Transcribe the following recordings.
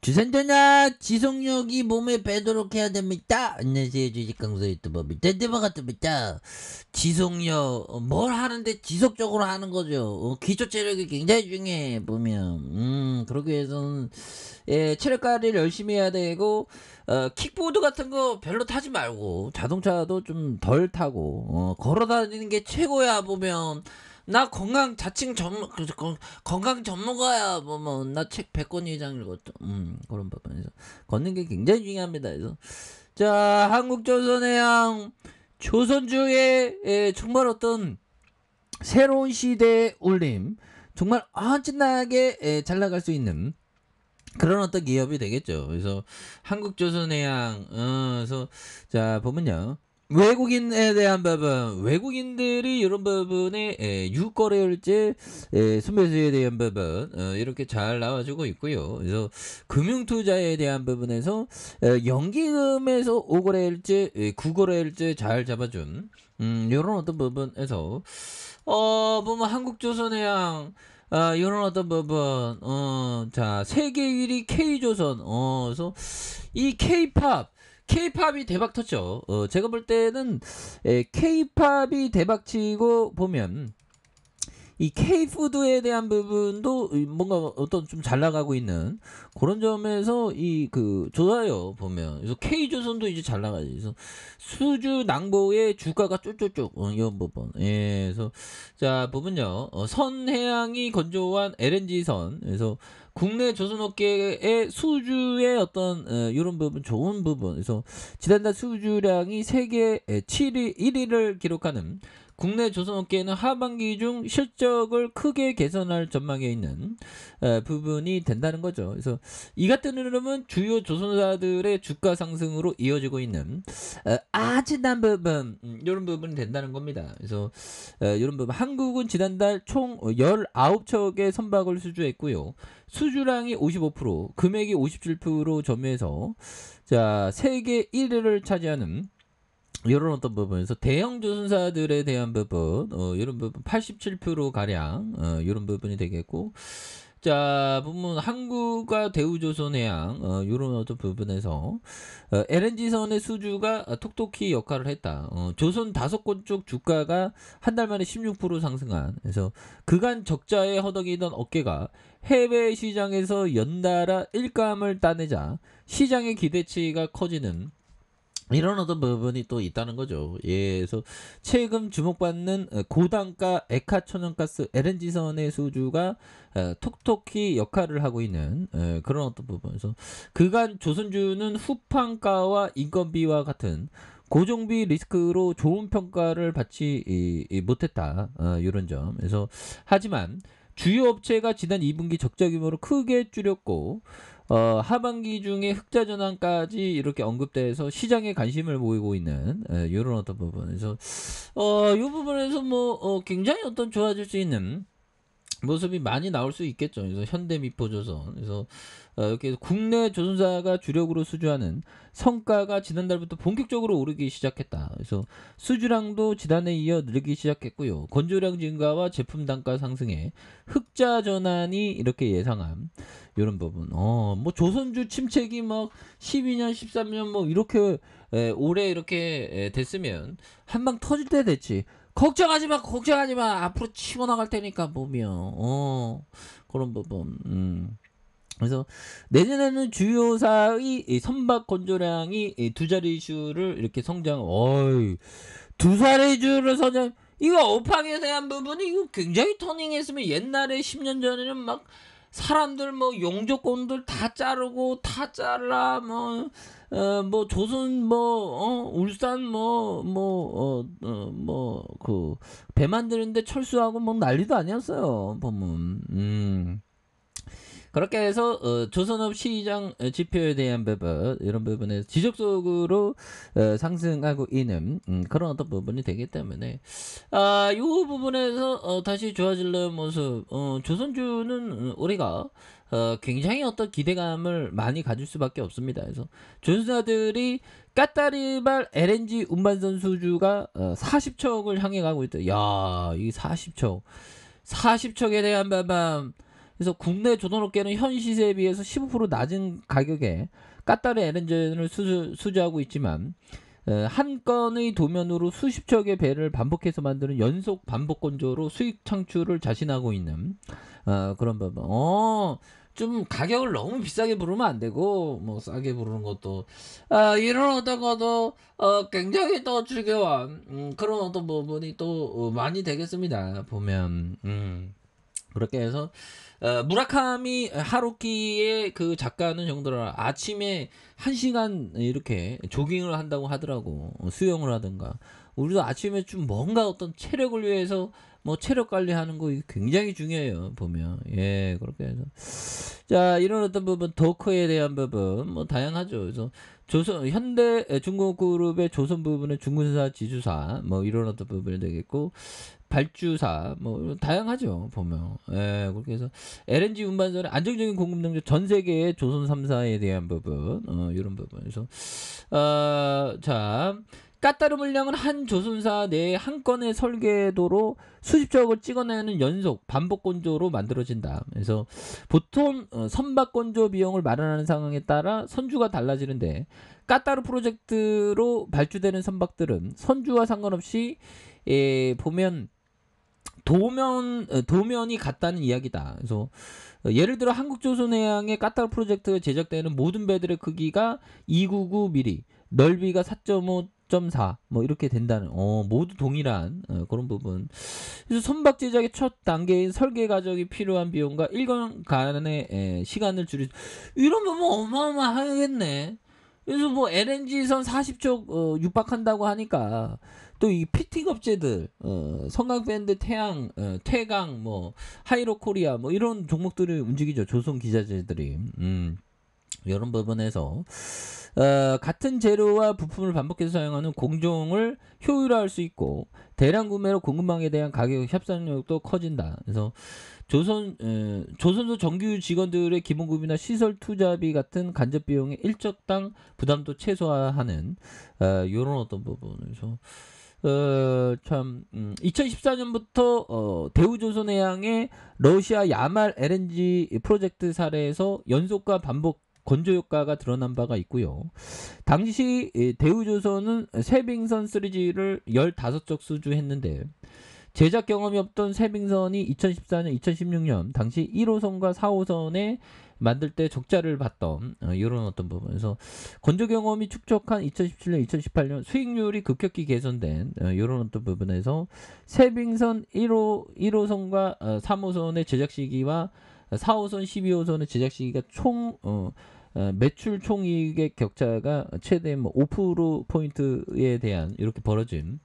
주산전화 지속력이 몸에 배도록 해야 됩니다. 안녕하세요, 주식강사 유튜버 밑에대바 같습니다. 지속력 뭘 하는데 지속적으로 하는 거죠. 기초 체력이 굉장히 중요해 보면. 그러기 위해서는 체력 관리를 열심히 해야 되고, 킥보드 같은 거 별로 타지 말고 자동차도 좀 덜 타고 걸어 다니는 게 최고야 보면. 나 건강 자칭 건강 전문가야. 나 책 100권 이상 읽었죠. 그런 부분에서 걷는 게 굉장히 중요합니다. 그래서 자, 한국조선해양 조선주의 정말 어떤 새로운 시대의 울림, 정말 엄청나게 잘 나갈 수 있는 그런 어떤 기업이 되겠죠. 그래서 한국조선해양 그래서 자 보면요, 외국인에 대한 부분, 외국인들이 이런 부분에 유거래일제 순매수에 대한 부분 이렇게 잘 나와주고 있고요. 그래서 금융투자에 대한 부분에서 연기금에서 5거래일제 9거래일제 잘 잡아준 이런 어떤 부분에서 보면 한국조선해양 이런 어떤 부분 자 세계 1위 K조선 그래서 이 K-팝이 대박 텄죠. 제가 볼 때는 K-팝이 대박치고 보면 이 K-푸드에 대한 부분도 뭔가 어떤 좀 잘 나가고 있는 그런 점에서 좋아요 보면. 그래서 K조선도 이제 잘 나가죠. 그래서 수주 낭보의 주가가 쭉쭉쭉 이런 부분. 그래서 자 보면요, 선해양이 건조한 LNG선. 그래서 국내 조선업계의 수주의 어떤 이런 부분 좋은 부분. 그래서 지난달 수주량이 세계 1위를 기록하는 국내 조선업계는 하반기 중 실적을 크게 개선할 전망에 있는 부분이 된다는 거죠. 그래서 이 같은 흐름은 주요 조선사들의 주가 상승으로 이어지고 있는 아찔한 부분, 이런 부분이 된다는 겁니다. 그래서 이런 부분, 한국은 지난달 총 19척의 선박을 수주했고요. 수주량이 55%, 금액이 57% 점유해서 자 세계 1위를 차지하는 이런 어떤 부분에서 대형 조선사들에 대한 부분, 이런 부분 87% 가량 이런 부분이 되겠고, 자 보면 한국과 대우조선해양 이런 어떤 부분에서 LNG선의 수주가 톡톡히 역할을 했다. 조선 5건 쪽 주가가 한 달 만에 16% 상승한. 그래서 그간 적자에 허덕이던 어깨가 해외 시장에서 연달아 일감을 따내자 시장의 기대치가 커지는 이런 어떤 부분이 또 있다는 거죠. 예, 그래서 최근 주목받는 고단가 액화천연가스 LNG선의 수주가 톡톡히 역할을 하고 있는 그런 어떤 부분에서 그간 조선주는 후판가와 인건비와 같은 고정비 리스크로 좋은 평가를 받지 못했다. 이런 점. 그래서 하지만 주요 업체가 지난 2분기 적자 규모를 크게 줄였고 하반기 중에 흑자 전환까지 이렇게 언급돼서 시장에 관심을 모이고 있는 이런 어떤 부분에서 이 부분에서 굉장히 어떤 좋아질 수 있는 모습이 많이 나올 수 있겠죠. 그래서 현대미포조선, 그래서 이렇게 국내 조선사가 주력으로 수주하는 성과가 지난달부터 본격적으로 오르기 시작했다. 그래서 수주량도 지난해에 이어 늘기 시작했고요. 건조량 증가와 제품 단가 상승에 흑자 전환이 이렇게 예상함. 이런 부분. 조선주 침체기 막 12년, 13년 이렇게 올해 이렇게 됐으면 한방 터질 때 됐지. 걱정하지 마. 앞으로 치고 나갈 테니까 보면 그런 부분. 그래서 내년에는 주요사의 선박 건조량이 두 자릿수를 이렇게 성장. 두 자릿수를 성장. 이거 업황에 대한 부분이 이거 굉장히 터닝했으면 옛날에 10년 전에는 막 사람들 용조권들 다 자르고 다 잘라 조선 울산 배 만드는데 철수하고 난리도 아니었어요 보면. 그렇게 해서 조선업 시장 지표에 대한 부분, 이런 부분에서 지속적으로 상승하고 있는 그런 어떤 부분이 되기 때문에 이 부분에서 다시 좋아지려는 모습, 조선주는 우리가 굉장히 어떤 기대감을 많이 가질 수밖에 없습니다. 그래서 조선사들이 까따리발 LNG 운반선 수주가 40척을 향해 가고 있다. 야, 이 40척에 대한 부분. 그래서 국내 조선업계는 현 시세에 비해서 15% 낮은 가격에 까따르 LNG를 수주하고 있지만 한 건의 도면으로 수십 척의 배를 반복해서 만드는 연속 반복 건조로 수익 창출을 자신하고 있는 그런 부분. 좀 가격을 너무 비싸게 부르면 안 되고 뭐 싸게 부르는 것도 이런 어떤 것도 굉장히 또 중요한 그런 어떤 부분이 또 많이 되겠습니다. 보면 그렇게 해서 무라카미 하루키의 그 작가는 정도로 아침에 1시간 이렇게 조깅을 한다고 하더라고. 수영을 하든가. 우리도 아침에 좀 뭔가 어떤 체력을 위해서 뭐 체력 관리하는 거 굉장히 중요해요. 보면. 예, 그렇게 해서. 자, 이런 어떤 부분, 더커에 대한 부분, 뭐 다양하죠. 그래서 현대 중공그룹의 조선 부분은 중군사, 지주사, 뭐 이런 어떤 부분이 되겠고, 발주사 뭐 다양하죠. 보면 그렇게 해서 LNG 운반선의 안정적인 공급 능력 전 세계의 조선 3사에 대한 부분 이런 부분에서 자 까따르 물량은 한 조선사 내 한 건의 설계도로 수십 척을 찍어내는 연속 반복 건조로 만들어진다. 그래서 보통 선박 건조 비용을 마련하는 상황에 따라 선주가 달라지는데 까따르 프로젝트로 발주되는 선박들은 선주와 상관없이 보면 도면이 같다는 이야기다. 그래서 예를 들어 한국조선해양의 까따르 프로젝트에 제작되는 모든 배들의 크기가 299mm, 넓이가 4.5.4 뭐 이렇게 된다는 모두 동일한 그런 부분. 그래서 선박 제작의 첫 단계인 설계 과정이 필요한 비용과 1년간의 시간을 줄이 이런 부분 어마어마하겠네. 그래서 뭐 LNG선 40척 육박한다고 하니까 또 이 피팅 업체들 성강밴드 태양 태강 뭐 하이로코리아 뭐 이런 종목들을 움직이죠. 조선 기자재들이 이런 부분에서 같은 재료와 부품을 반복해서 사용하는 공정을 효율화할 수 있고 대량 구매로 공급망에 대한 가격 협상력도 커진다. 그래서 조선소 정규 직원들의 기본급이나 시설 투자비 같은 간접 비용의 일적당 부담도 최소화하는 이런 어떤 부분에서 참 2014년부터 대우조선해양의 러시아 야말 LNG 프로젝트 사례에서 연속과 반복 건조 효과가 드러난 바가 있고요. 당시 대우조선은 세빙선 3G를 15척 수주했는데 제작 경험이 없던 세빙선이 2014년, 2016년 당시 1호선과 4호선에 만들 때 적자를 봤던 이런 어떤 부분에서 건조 경험이 축적한 2017년, 2018년 수익률이 급격히 개선된 이런 어떤 부분에서 세빙선 1호선과 3호선의 제작 시기와 4호선, 12호선의 제작 시기가 총 매출 총이익의 격차가 최대 뭐 5%포인트에 대한 이렇게 벌어진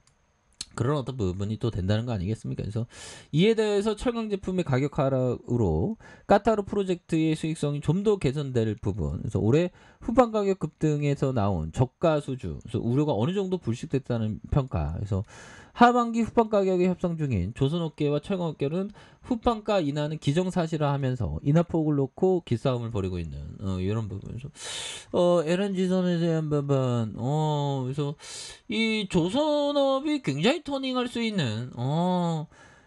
그런 어떤 부분이 또 된다는 거 아니겠습니까? 그래서 이에 대해서 철강 제품의 가격 하락으로 까타르 프로젝트의 수익성이 좀 더 개선될 부분. 그래서 올해 후반 가격 급등에서 나온 저가 수주. 그래서 우려가 어느 정도 불식됐다는 평가. 그래서 하반기 후반 가격에 협상 중인 조선업계와 철강업계는 후반가 인하는 기정사실화하면서 인하폭을 놓고 기싸움을 벌이고 있는 이런 부분에서 LNG선에 대한 부분. 그래서 이 조선업이 굉장히 터닝할 수 있는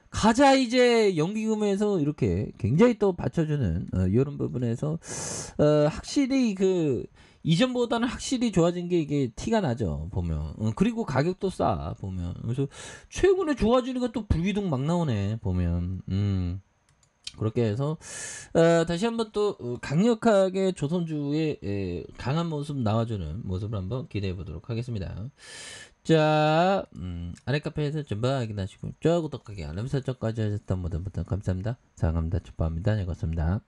가자 이제 연기금에서 이렇게 굉장히 또 받쳐주는 이런 부분에서 확실히 그 이전보다는 확실히 좋아진 게 이게 티가 나죠 보면. 그리고 가격도 싸 보면. 그래서 최근에 좋아지는 것도 불기둥 막 나오네 보면. 그렇게 해서 다시 한번 또 강력하게 조선주의 강한 모습 나와주는 모습을 한번 기대해 보도록 하겠습니다. 자, 아래 카페에서 전부 확인하시고 구독하기 알람 설정까지 하셨던 모든 분들 감사합니다. 사랑합니다. 축복합니다. 즐겁습니다.